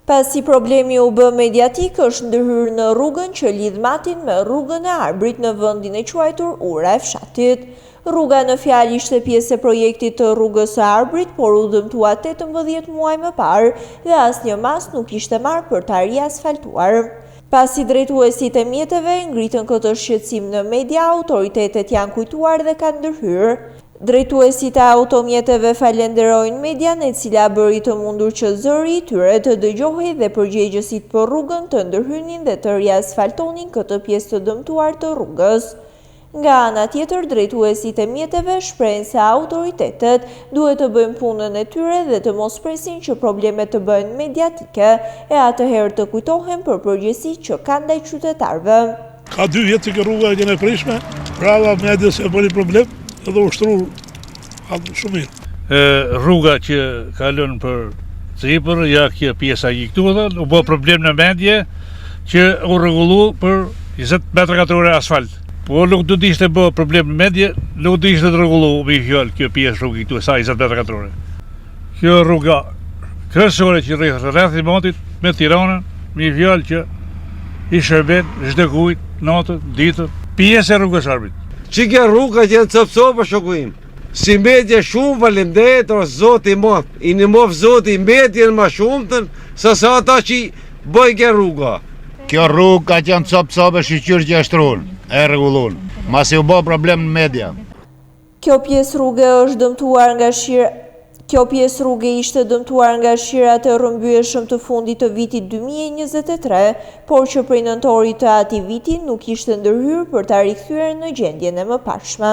Pasi problemi u bë mediatik, është ndërhyrë në rrugën që lidh Matin me rrugën e Arbrit në vendin e quajtur Ura e Fshatit. Rruga në fjalë ishte pjesë e projektit të rrugës së Arbrit, por u dëmtua 18 muaj më parë dhe asnjë mas nuk ishte marrë për ta riasfaltuar. Pasi drejtuesit e mjeteve ngritën këtë shqetësim në media, autoritetet janë kujtuar dhe kanë ndërhyrë. Drejtuesit e automjeteve falenderojnë median e cila bëri të mundur që zëri i tyre të dëgjohej dhe përgjegjësit për rrugën të ndërhynin dhe të riasfaltonin këtë pjesë të dëmtuar të rrugës. Nga ana tjetër, drejtuesit e mjeteve shprehen se autoritetet duhet të bëjnë punën e tyre dhe të mos presin që problemet të bëhen mediatike e atëherë të kujtohen për përgjegjësitë që kanë ndaj qytetarëve. Ka 2 vjet që rruga e prishme, brava medias e bëri problem. Edhe ushtru shumë mirë. Rruga që kalon për Cipër, ja kjo pjesa i këtu dhe, u bë problem në mendje që u rregullu për 20 metra katrore asfalt. Po nuk do të ishte bë problem në mendje, nuk do ishte të rregullu me fjalë kjo pjesë rrugë këtu sa 20 metra katrore. Kjo rruga kryesore që rreth i montit me Tiranën, me fjalë që i shërben çdo kujt natën, ditën, pjesë e rrugës Arbrit. Që kjo rruga që në cëpëso për shokuim. Si medje shumë valendet, o zoti moth, i një mof zoti medjen ma shumëtën, sa ata që bëj kjo rruga. Kjo rrugë ka qenë cëpëso për shqyqyrë që ashtrun, e regullun, masi u bo problem në media. Kjo pjesë rrugë është dëmtuar nga shira. Kjo pjesë rrugë ishte dëmtuar nga shirat e rrëmbyeshëm të fundit të vitit 2023, por që prej nëntorit të atij viti nuk ishte ndërhyrë për ta rikthyer në gjendjen e mëparshme.